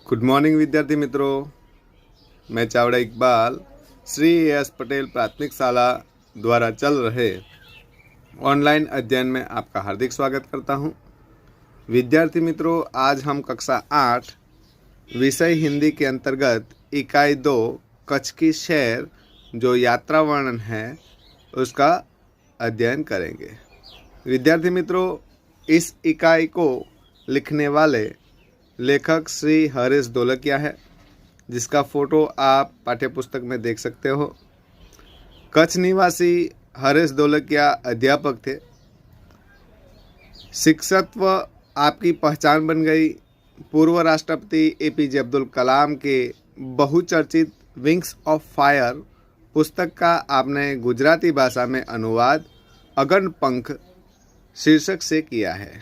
Good morning विद्यार्थी मित्रों। मैं चावड़ा इकबाल श्री एस पटेल प्राथमिक शाला द्वारा चल रहे ऑनलाइन अध्ययन में आपका हार्दिक स्वागत करता हूं। विद्यार्थी मित्रों, आज हम कक्षा 8 विषय हिंदी के अंतर्गत इकाई 2 कच्छ की शहर जो यात्रा वर्णन है उसका अध्ययन करेंगे। विद्यार्थी मित्रों, इस इकाई को लिखने वाले लेखक श्री हरीश ढोलकिया है, जिसका फोटो आप पाठ्यपुस्तक में देख सकते हो। कच्छ निवासी हरीश ढोलकिया अध्यापक थे। शिक्षकत्व आपकी पहचान बन गई। पूर्व राष्ट्रपति एपीजे अब्दुल कलाम के बहुचर्चित विंग्स ऑफ फायर पुस्तक का आपने गुजराती भाषा में अनुवाद अगन पंख शीर्षक से किया है।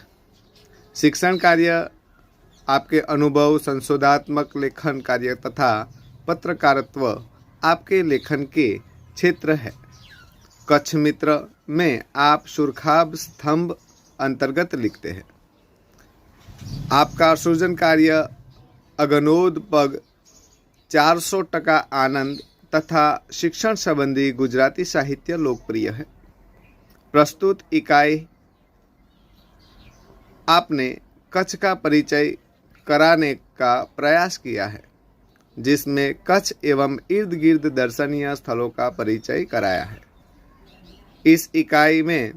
शिक्षण कार्य आपके अनुभव, संशोधात्मक लेखन कार्य तथा पत्रकारित्व आपके लेखन के क्षेत्र है। कच्छ मित्र में आप सुरखाब स्तंभ अंतर्गत लिखते हैं। आपका सृजन कार्य अगनोद पग, 400% आनंद तथा शिक्षण संबंधी गुजराती साहित्य लोकप्रिय है। प्रस्तुत इकाई आपने कच्छ का परिचय कराने का प्रयास किया है, जिसमें कच्छ एवं इर्द गिर्द दर्शनीय स्थलों का परिचय कराया है। इस इकाई में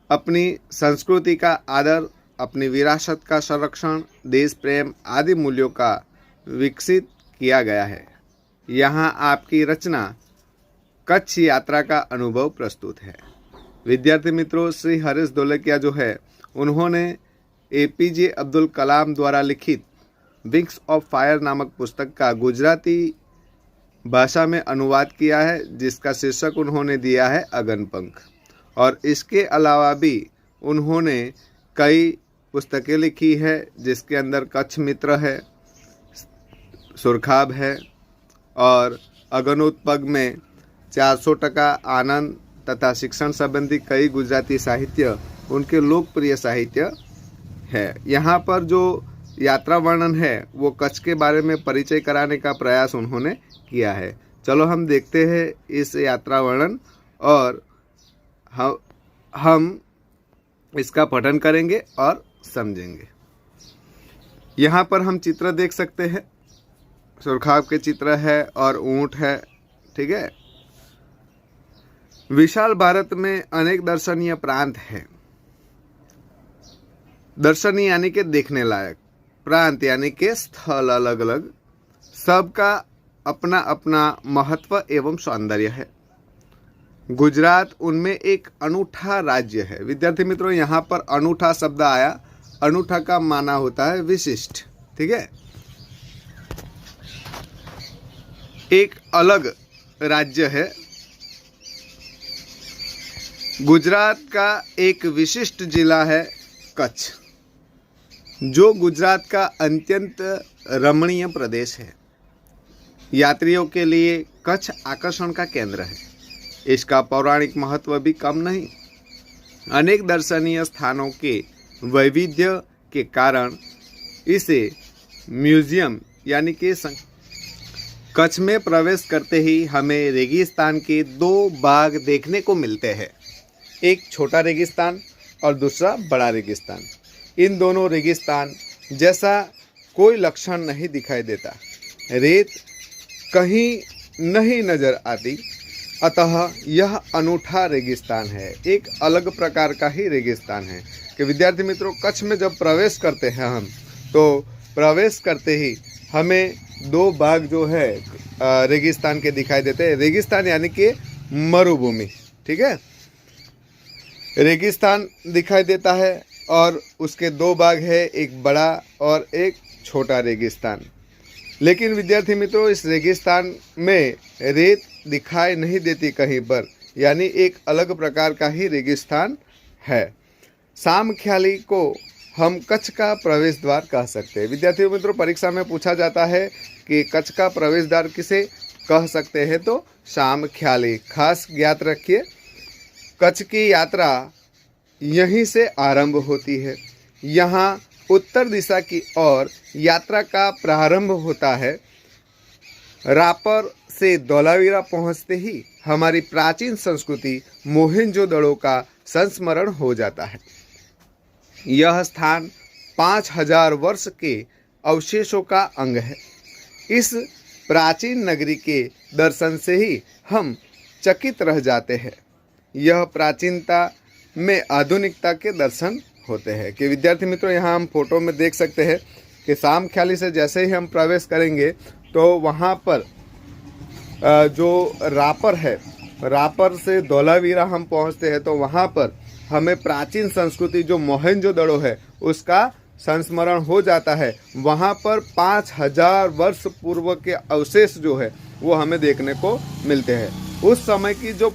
अपनी संस्कृति का आदर, अपनी विरासत का संरक्षण, देश प्रेम आदि मूल्यों का विकसित किया गया है। यहाँ आपकी रचना कच्छ यात्रा का अनुभव प्रस्तुत है। विद्यार्थी मित्रों, श्री हरीश ढोलकिया जो है उन्होंने एपीजे अब्दुल कलाम द्वारा लिखित विंग्स ऑफ फायर नामक पुस्तक का गुजराती भाषा में अनुवाद किया है, जिसका शीर्षक उन्होंने दिया है अगन पंख। और इसके अलावा भी उन्होंने कई पुस्तकें लिखी है, जिसके अंदर कच्छ मित्र है, सुरखाब है और अगनोत्पग में 400% आनंद तथा शिक्षण संबंधी कई गुजराती साहित्य उनके लोकप्रिय साहित्य है। यहाँ पर जो यात्रा वर्णन है वो कच्छ के बारे में परिचय कराने का प्रयास उन्होंने किया है। चलो हम देखते हैं इस यात्रा वर्णन और हम इसका पठन करेंगे और समझेंगे। यहाँ पर हम चित्र देख सकते हैं। सुरखाब के चित्र है और ऊंट है, ठीक है। विशाल भारत में अनेक दर्शनीय प्रांत हैं। दर्शनीय यानी के देखने लायक, प्रांत यानी के स्थल अलग अलग, सबका अपना अपना महत्व एवं सौंदर्य है। गुजरात उनमें एक अनूठा राज्य है। विद्यार्थी मित्रों, यहाँ पर अनूठा शब्द आया। अनूठा का माना होता है विशिष्ट, ठीक है। एक अलग राज्य है। गुजरात का एक विशिष्ट जिला है कच्छ, जो गुजरात का अत्यंत रमणीय प्रदेश है। यात्रियों के लिए कच्छ आकर्षण का केंद्र है। इसका पौराणिक महत्व भी कम नहीं। अनेक दर्शनीय स्थानों के वैविध्य के कारण इसे म्यूजियम यानी कि कच्छ में प्रवेश करते ही हमें रेगिस्तान के 2 भाग देखने को मिलते हैं। एक छोटा रेगिस्तान और दूसरा बड़ा रेगिस्तान। इन दोनों रेगिस्तान जैसा कोई लक्षण नहीं दिखाई देता। रेत कहीं नहीं नजर आती, अतः यह अनूठा रेगिस्तान है। एक अलग प्रकार का ही रेगिस्तान है कि विद्यार्थी मित्रों, कच्छ में जब प्रवेश करते हैं हम, तो प्रवेश करते ही हमें 2 भाग जो है रेगिस्तान के दिखाई देते हैं। रेगिस्तान यानी कि मरुभूमि, ठीक है। रेगिस्तान दिखाई देता है और उसके 2 भाग है, एक बड़ा और एक छोटा रेगिस्तान। लेकिन विद्यार्थी मित्रों, इस रेगिस्तान में रेत दिखाई नहीं देती कहीं पर, यानी एक अलग प्रकार का ही रेगिस्तान है। सामख्याली को हम कच्छ का प्रवेश द्वार कह सकते हैं। विद्यार्थी मित्रों, परीक्षा में पूछा जाता है कि कच्छ का प्रवेश द्वार किसे कह सकते हैं, तो सामख्याली। खास ज्ञात रखिए, कच्छ की यात्रा यहीं से आरंभ होती है। यहाँ उत्तर दिशा की ओर यात्रा का प्रारंभ होता है। रापर से धोलावीरा पहुंचते ही हमारी प्राचीन संस्कृति मोहेंजोदड़ो का संस्मरण हो जाता है। यह स्थान 5000 वर्ष के अवशेषों का अंग है। इस प्राचीन नगरी के दर्शन से ही हम चकित रह जाते हैं। यह प्राचीनता में आधुनिकता के दर्शन होते हैं। कि विद्यार्थी मित्रों, यहाँ हम फोटो में देख सकते हैं कि सामख्याली से जैसे ही हम प्रवेश करेंगे तो वहाँ पर जो रापर है, रापर से धोलावीरा हम पहुँचते हैं तो वहाँ पर हमें प्राचीन संस्कृति जो मोहेंजोदड़ो है उसका संस्मरण हो जाता है। वहाँ पर 5000 वर्ष पूर्व के अवशेष जो है वो हमें देखने को मिलते हैं। उस समय की जो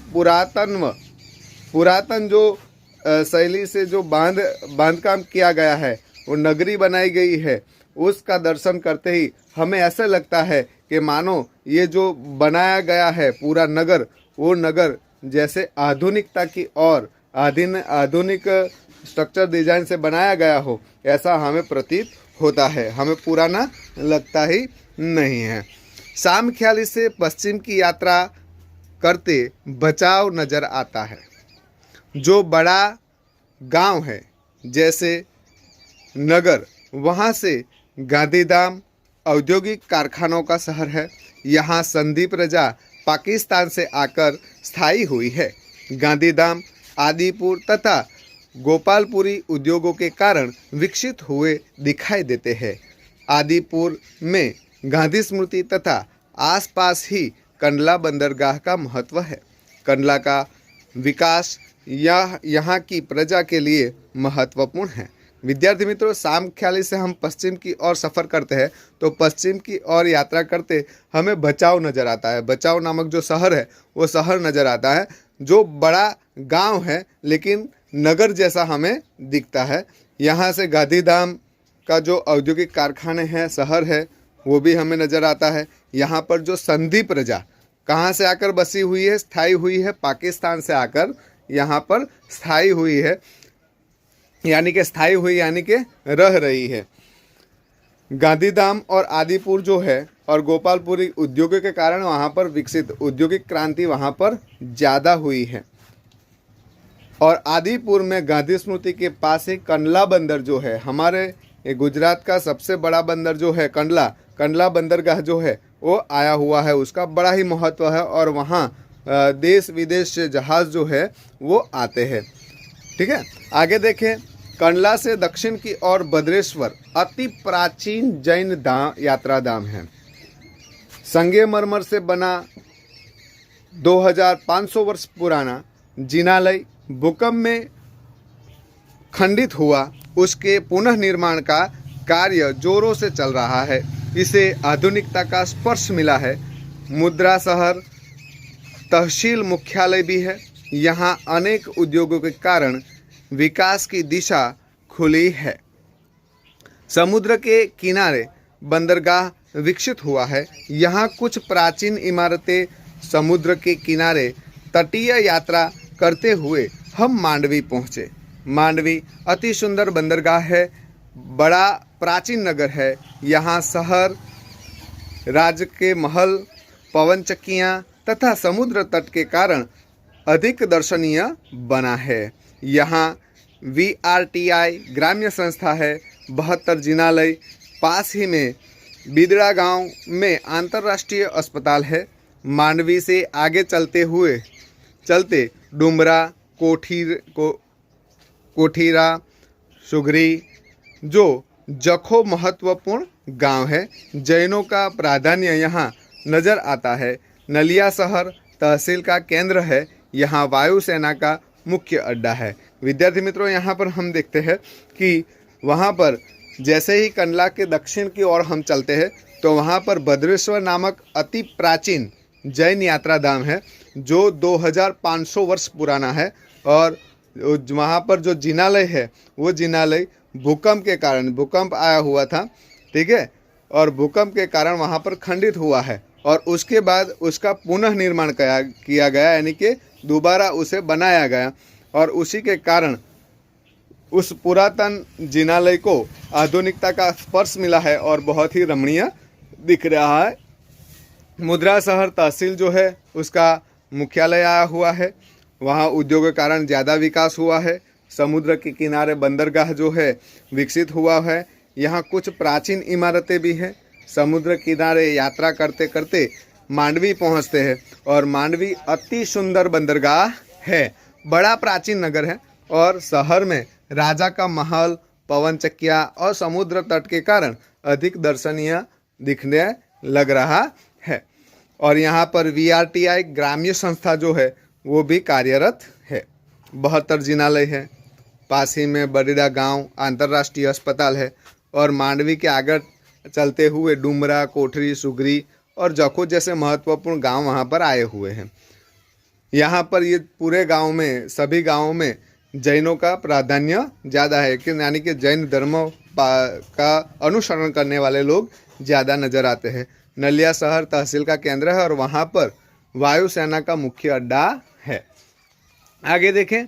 पुरातन जो शैली से जो बांधकाम किया गया है, वो नगरी बनाई गई है, उसका दर्शन करते ही हमें ऐसा लगता है कि मानो ये जो बनाया गया है पूरा नगर, वो नगर जैसे आधुनिकता की ओर आधुनिक स्ट्रक्चर डिजाइन से बनाया गया हो, ऐसा हमें प्रतीत होता है। हमें पुराना लगता ही नहीं है। सामख्याली से पश्चिम की यात्रा करते बचाव नजर आता है। जो बड़ा गांव है जैसे नगर, वहाँ से गांधीधाम औद्योगिक कारखानों का शहर है। यहाँ संधि प्रजा पाकिस्तान से आकर स्थायी हुई है। गांधीधाम आदिपुर तथा गोपालपुरी उद्योगों के कारण विकसित हुए दिखाई देते हैं। आदिपुर में गांधी स्मृति तथा आसपास ही कंडला बंदरगाह का महत्व है। कंडला का विकास यहाँ की प्रजा के लिए महत्वपूर्ण है। विद्यार्थी मित्रों, सामख्याली से हम पश्चिम की ओर सफ़र करते हैं तो पश्चिम की ओर यात्रा करते हमें बचाव नज़र आता है। बचाव नामक जो शहर है वो शहर नज़र आता है, जो बड़ा गांव है लेकिन नगर जैसा हमें दिखता है। यहाँ से गांधीधाम का जो औद्योगिक कारखाने हैं, शहर है, वो भी हमें नज़र आता है। यहाँ पर जो संधि प्रजा कहाँ से आकर बसी हुई है, स्थायी हुई है, पाकिस्तान से आकर यहाँ पर स्थायी हुई है, यानी कि रह रही है। गांधीधाम और आदिपुर जो है और गोपालपुरी उद्योगों के कारण वहाँ पर विकसित औद्योगिक क्रांति वहाँ पर ज़्यादा हुई है। और आदिपुर में गांधी स्मृति के पास ही कंडला बंदर जो है, हमारे गुजरात का सबसे बड़ा बंदर जो है कंडला बंदरगाह जो है वो आया हुआ है। उसका बड़ा ही महत्व है और वहाँ देश विदेश से जहाज़ जो है वो आते हैं। ठीक है, आगे देखें। कंडला से दक्षिण की ओर भद्रेश्वर अति प्राचीन जैन यात्रा धाम है। संगमरमर से बना 2500 वर्ष पुराना जिनालय भूकंप में खंडित हुआ। उसके पुनः निर्माण का कार्य जोरों से चल रहा है। इसे आधुनिकता का स्पर्श मिला है। मुद्रा शहर तहसील मुख्यालय भी है। यहाँ अनेक उद्योगों के कारण विकास की दिशा खुली है। समुद्र के किनारे बंदरगाह विकसित हुआ है। यहाँ कुछ प्राचीन इमारतें। समुद्र के किनारे तटीय यात्रा करते हुए हम मांडवी पहुँचे। मांडवी अति सुंदर बंदरगाह है, बड़ा प्राचीन नगर है। यहाँ शहर, राज्य के महल, पवन चक्कियाँ तथा समुद्र तट के कारण अधिक दर्शनीय बना है। यहाँ VRTI ग्राम्य संस्था है। 72 जिनालय। पास ही में बिदड़ा गांव में अंतर्राष्ट्रीय अस्पताल है। मांडवी से आगे चलते डुमरा, कोठीरा, सुगरी जो जखो महत्वपूर्ण गांव है। जैनों का प्राधान्य यहाँ नज़र आता है। नलिया शहर तहसील का केंद्र है। यहाँ वायुसेना का मुख्य अड्डा है। विद्यार्थी मित्रों, यहाँ पर हम देखते हैं कि वहाँ पर जैसे ही कंडला के दक्षिण की ओर हम चलते हैं तो वहाँ पर भद्रेश्वर नामक अति प्राचीन जैन यात्रा धाम है जो 2500 वर्ष पुराना है। और वहाँ पर जो जिनालय है वो जिनालय भूकंप आया हुआ था, ठीक है, और भूकंप के कारण वहाँ पर खंडित हुआ है और उसके बाद उसका पुनः निर्माण किया गया, यानी कि दोबारा उसे बनाया गया। और उसी के कारण उस पुरातन जिनालय को आधुनिकता का स्पर्श मिला है और बहुत ही रमणीय दिख रहा है। मुद्रा शहर तहसील जो है उसका मुख्यालय आया हुआ है। वहाँ उद्योग के कारण ज़्यादा विकास हुआ है। समुद्र के किनारे बंदरगाह जो है विकसित हुआ है। यहाँ कुछ प्राचीन इमारतें भी हैं। समुद्र किनारे यात्रा करते करते मांडवी पहुँचते हैं और मांडवी अति सुंदर बंदरगाह है। बड़ा प्राचीन नगर है और शहर में राजा का महल, पवन चक्किया और समुद्र तट के कारण अधिक दर्शनीय दिखने लग रहा है। और यहाँ पर VRTI ग्राम्य संस्था जो है वो भी कार्यरत है। 72 जिनालय है। पास ही में बड़ीड़ा गांव अंतर्राष्ट्रीय अस्पताल है और मांडवी के आगे चलते हुए डुमरा, कोठरी, सुगरी और जखो जैसे महत्वपूर्ण गांव वहाँ पर आए हुए हैं। यहाँ पर ये पूरे गांव में, सभी गांवों में जैनों का प्राधान्य ज़्यादा है कि यानी कि जैन धर्म का अनुसरण करने वाले लोग ज़्यादा नज़र आते हैं। नलिया शहर तहसील का केंद्र है और वहाँ पर वायुसेना का मुख्य अड्डा है। आगे देखें,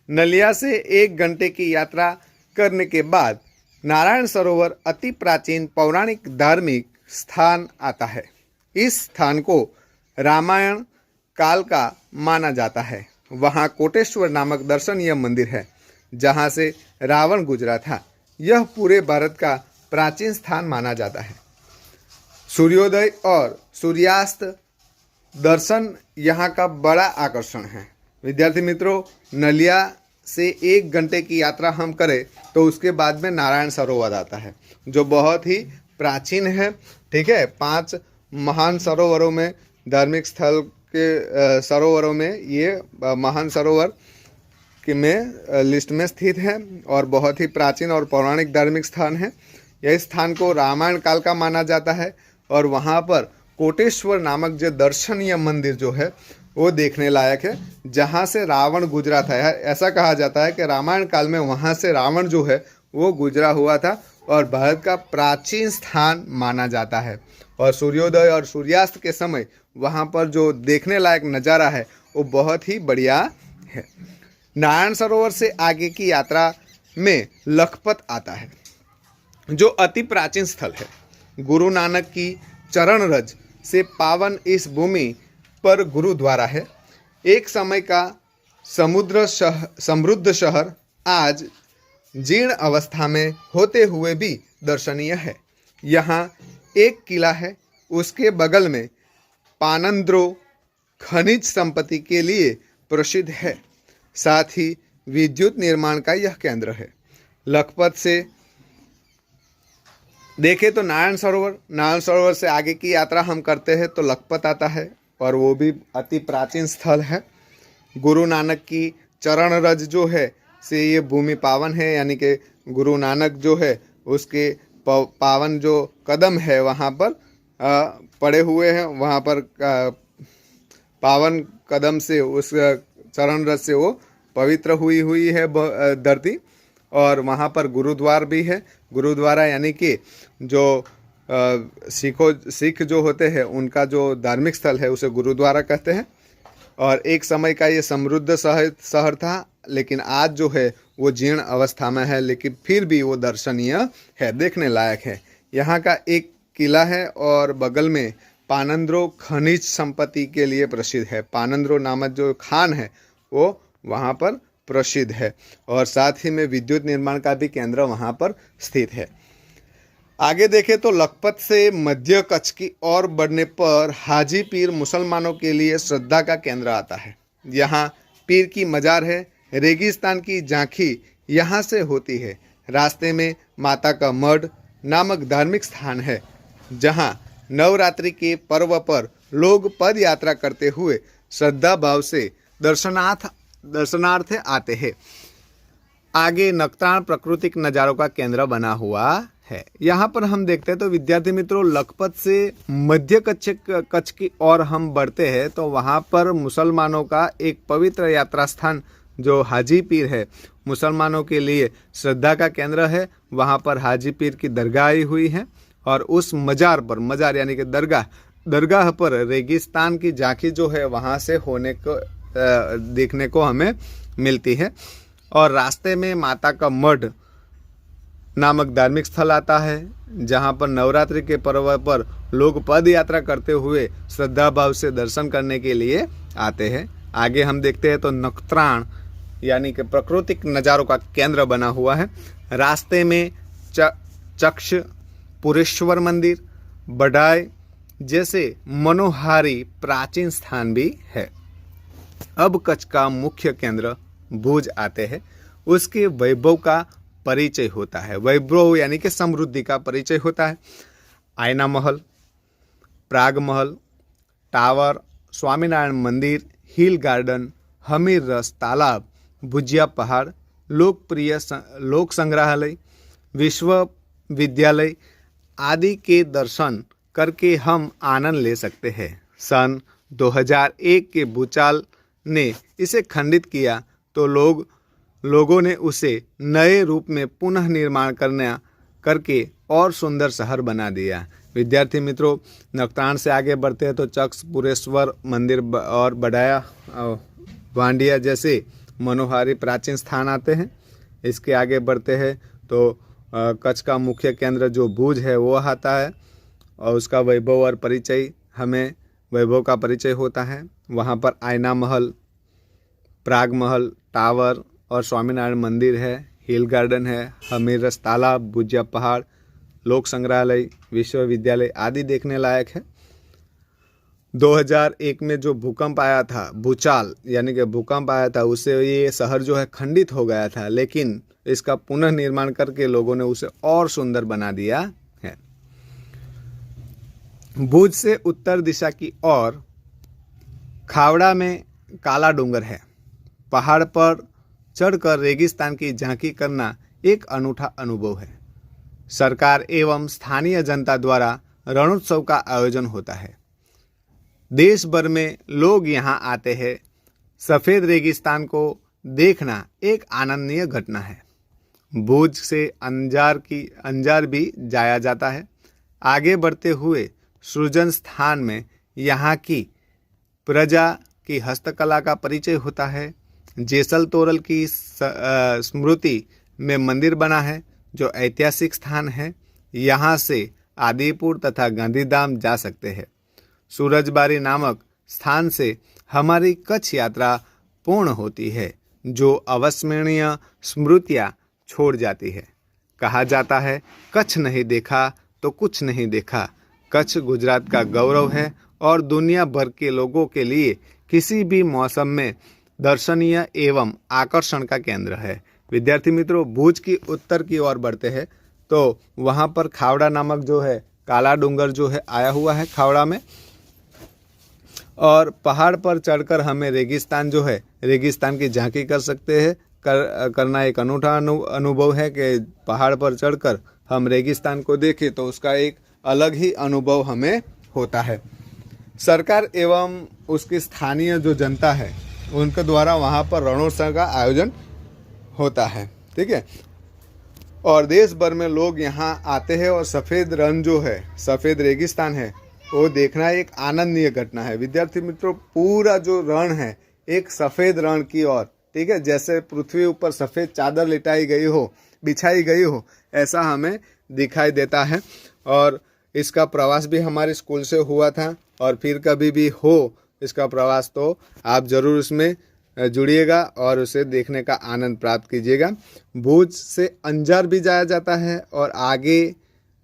नलिया से 1 घंटे की यात्रा करने के बाद नारायण सरोवर अति प्राचीन पौराणिक धार्मिक स्थान आता है। इस स्थान को रामायण काल का माना जाता है। वहाँ कोटेश्वर नामक दर्शनीय मंदिर है जहाँ से रावण गुजरा था। यह पूरे भारत का प्राचीन स्थान माना जाता है। सूर्योदय और सूर्यास्त दर्शन यहाँ का बड़ा आकर्षण है। विद्यार्थी मित्रों, नलिया से 1 घंटे की यात्रा हम करें तो उसके बाद में नारायण सरोवर आता है जो बहुत ही प्राचीन है। ठीक है, 5 महान सरोवरों में, धार्मिक स्थल के सरोवरों में ये महान सरोवर के में लिस्ट में स्थित है और बहुत ही प्राचीन और पौराणिक धार्मिक स्थान है। यह स्थान को रामायण काल का माना जाता है और वहाँ पर कोटेश्वर नामक जो दर्शनीय मंदिर जो है वो देखने लायक है जहाँ से रावण गुजरा था। ऐसा कहा जाता है कि रामायण काल में वहाँ से रावण जो है वो गुजरा हुआ था और भारत का प्राचीन स्थान माना जाता है। और सूर्योदय और सूर्यास्त के समय वहाँ पर जो देखने लायक नज़ारा है वो बहुत ही बढ़िया है। नारायण सरोवर से आगे की यात्रा में लखपत आता है जो अति प्राचीन स्थल है। गुरु नानक की चरण रज से पावन इस भूमि पर गुरुद्वारा है। एक समय का समृद्ध शहर आज जीर्ण अवस्था में होते हुए भी दर्शनीय है। यहाँ एक किला है, उसके बगल में पानंद्रो खनिज संपत्ति के लिए प्रसिद्ध है। साथ ही विद्युत निर्माण का यह केंद्र है। लखपत से देखें तो नारायण सरोवर से आगे की यात्रा हम करते हैं तो लखपत आता है और वो भी अति प्राचीन स्थल है। गुरु नानक की चरण रज जो है से ये भूमि पावन है, यानी कि गुरु नानक जो है उसके पावन जो कदम है वहाँ पर पड़े हुए हैं। वहाँ पर पावन कदम से उस चरण रज से वो पवित्र हुई है धरती। और वहाँ पर गुरुद्वार भी है। गुरुद्वारा यानी कि जो सिख जो होते हैं उनका जो धार्मिक स्थल है उसे गुरुद्वारा कहते हैं। और एक समय का ये समृद्ध शहर था, लेकिन आज जो है वो जीर्ण अवस्था में है, लेकिन फिर भी वो दर्शनीय है, देखने लायक है। यहाँ का एक किला है और बगल में पानंद्रो खनिज संपत्ति के लिए प्रसिद्ध है। पानंद्रो नामक जो खान है वो वहाँ पर प्रसिद्ध है और साथ ही में विद्युत निर्माण का भी केंद्र वहाँ पर स्थित है। आगे देखें तो लखपत से मध्य कच्छ की ओर बढ़ने पर हाजी पीर मुसलमानों के लिए श्रद्धा का केंद्र आता है। यहाँ पीर की मजार है। रेगिस्तान की झांकी यहाँ से होती है। रास्ते में माता का मठ नामक धार्मिक स्थान है जहाँ नवरात्रि के पर्व पर लोग पद यात्रा करते हुए श्रद्धा भाव से दर्शनार्थ आते हैं। आगे नखत्राण प्राकृतिक नज़ारों का केंद्र बना हुआ है। यहाँ पर हम देखते हैं तो विद्यार्थी मित्रों, लखपत से मध्य कच्छ की ओर हम बढ़ते हैं तो वहाँ पर मुसलमानों का एक पवित्र यात्रा स्थान जो हाजी पीर है, मुसलमानों के लिए श्रद्धा का केंद्र है। वहाँ पर हाजी पीर की दरगाह आई हुई है और उस मजार यानी कि दरगाह पर रेगिस्तान की झांकी जो है वहाँ से होने को देखने को हमें मिलती है। और रास्ते में माता का मठ नामक धार्मिक स्थल आता है, जहां पर नवरात्रि के पर्व पर लोग पद यात्रा करते हुए श्रद्धा भाव से दर्शन करने के लिए आते हैं। आगे हम देखते हैं तो नखत्राण यानी कि प्राकृतिक नज़ारों का केंद्र बना हुआ है। रास्ते में चक्ष पुरेश्वर मंदिर, बडाई जैसे मनोहारी प्राचीन स्थान भी है। अब कच्छ का मुख्य केंद्र भुज आते हैं। उसके वैभव का परिचय होता है। वैभव यानी कि समृद्धि का परिचय होता है। आयना महल, प्राग महल, टावर, स्वामीनारायण मंदिर, हिल गार्डन, हमीर रस तालाब, भुजिया पहाड़, लोकप्रिय लोक संग्रहालय, विश्वविद्यालय आदि के दर्शन करके हम आनंद ले सकते हैं। सन 2001 के भूचाल ने इसे खंडित किया तो लोगों ने उसे नए रूप में पुनः निर्माण करके और सुंदर शहर बना दिया। विद्यार्थी मित्रों, नखत्राण से आगे बढ़ते हैं तो चक्ष पुरेश्वर मंदिर और बडाया वांडिया जैसे मनोहारी प्राचीन स्थान आते हैं। इसके आगे बढ़ते हैं तो कच्छ का मुख्य केंद्र जो भुज है वो आता है और उसका वैभव और परिचय, हमें वैभव का परिचय होता है। वहाँ पर आयना महल, प्राग महल, टावर और स्वामीनारायण मंदिर है, हिल गार्डन है, हमीर रस तालाब, भुजिया पहाड़, लोक संग्रहालय, विश्वविद्यालय आदि देखने लायक है। 2001 में जो भूकंप आया था, भूचाल यानी कि भूकंप आया था, उससे ये शहर जो है खंडित हो गया था, लेकिन इसका पुनः निर्माण करके लोगों ने उसे और सुंदर बना दिया है। भुज से उत्तर दिशा की ओर खावड़ा में काला डूंगर है। पहाड़ पर चढ़कर रेगिस्तान की झांकी करना एक अनूठा अनुभव है। सरकार एवं स्थानीय जनता द्वारा रणोत्सव का आयोजन होता है। देश भर में लोग यहाँ आते हैं। सफ़ेद रेगिस्तान को देखना एक आनंदनीय घटना है। भुज से अंजार भी जाया जाता है। आगे बढ़ते हुए सृजन स्थान में यहाँ की प्रजा की हस्तकला का परिचय होता है। जेसल तोरल की स्मृति में मंदिर बना है जो ऐतिहासिक स्थान है। यहाँ से आदिपुर तथा गांधीधाम जा सकते हैं। सूरजबारी नामक स्थान से हमारी कच्छ यात्रा पूर्ण होती है, जो अविस्मरणीय स्मृतियाँ छोड़ जाती है। कहा जाता है, कच्छ नहीं देखा तो कुछ नहीं देखा। कच्छ गुजरात का गौरव है और दुनिया भर के लोगों के लिए किसी भी मौसम में दर्शनीय एवं आकर्षण का केंद्र है। विद्यार्थी मित्रों, भुज की उत्तर की ओर बढ़ते हैं तो वहाँ पर खावड़ा नामक जो है काला डूंगर जो है आया हुआ है खावड़ा में, और पहाड़ पर चढ़कर हमें रेगिस्तान जो है रेगिस्तान की झांकी कर सकते हैं। करना एक अनूठा अनुभव है कि पहाड़ पर चढ़कर हम रेगिस्तान को देखें तो उसका एक अलग ही अनुभव हमें होता है। सरकार एवं उसकी स्थानीय जो जनता है उनके द्वारा वहाँ पर रणोत्सव का आयोजन होता है। ठीक है, और देश भर में लोग यहाँ आते हैं और सफ़ेद रण जो है, सफ़ेद रेगिस्तान है, वो देखना एक आनंदनीय घटना है। विद्यार्थी मित्रों, पूरा जो रण है एक सफ़ेद रण की ओर, ठीक है, जैसे पृथ्वी ऊपर सफ़ेद चादर लिटाई गई हो, बिछाई गई हो, ऐसा हमें दिखाई देता है। और इसका प्रवास भी हमारे स्कूल से हुआ था, और फिर कभी भी हो इसका प्रवास तो आप ज़रूर उसमें जुड़िएगा और उसे देखने का आनंद प्राप्त कीजिएगा। भुज से अंजार भी जाया जाता है और आगे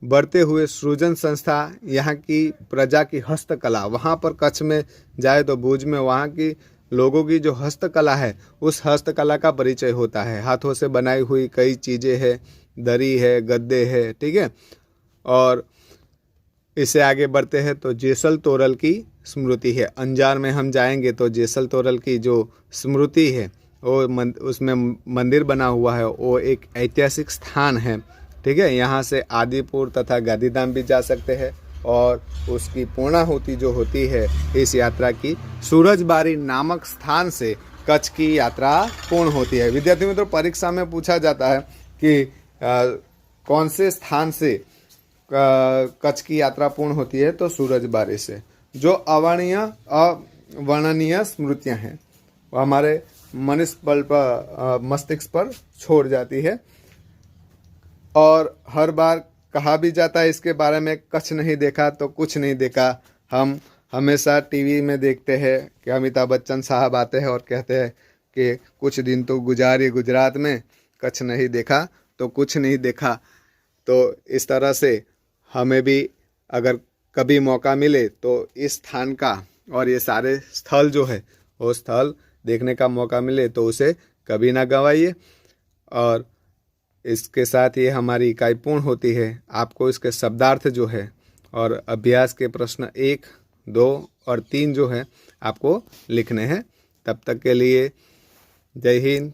बढ़ते हुए सृजन संस्था, यहाँ की प्रजा की हस्तकला, वहाँ पर कच्छ में जाए तो भुज में वहाँ की लोगों की जो हस्तकला है उस हस्तकला का परिचय होता है। हाथों से बनाई हुई कई चीज़ें हैं, दरी है, गद्दे है, ठीक है। और इससे आगे बढ़ते हैं तो जेसल तोरल की स्मृति है। अंजार में हम जाएंगे तो जेसल तोरल की जो स्मृति है वो उसमें मंदिर बना हुआ है, वो एक ऐतिहासिक स्थान है। ठीक है, यहाँ से आदिपुर तथा गांधीधाम भी जा सकते हैं और उसकी पूर्णाहुति जो होती है इस यात्रा की सूरजबारी नामक स्थान से कच्छ की यात्रा पूर्ण होती है। विद्यार्थी मित्रों, परीक्षा में पूछा जाता है कि कौन से स्थान से कच्छ की यात्रा पूर्ण होती है, तो सूरजबारी से। जो अवर्णनीय स्मृतियाँ हैं वो हमारे मस्तिष्क पर छोड़ जाती है। और हर बार कहा भी जाता है इसके बारे में, कच्छ नहीं देखा तो कुछ नहीं देखा। हम हमेशा टीवी में देखते हैं कि अमिताभ बच्चन साहब आते हैं और कहते हैं कि कुछ दिन तो गुजारे गुजरात में, कच्छ नहीं देखा तो कुछ नहीं देखा। तो इस तरह से हमें भी अगर कभी मौका मिले तो इस स्थान का और ये सारे स्थल जो है वो स्थल देखने का मौका मिले तो उसे कभी ना गंवाइए। और इसके साथ ये हमारी इकाई पूर्ण होती है। आपको इसके शब्दार्थ जो है और अभ्यास के प्रश्न 1, 2 और 3 जो है आपको लिखने हैं। तब तक के लिए जय हिंद,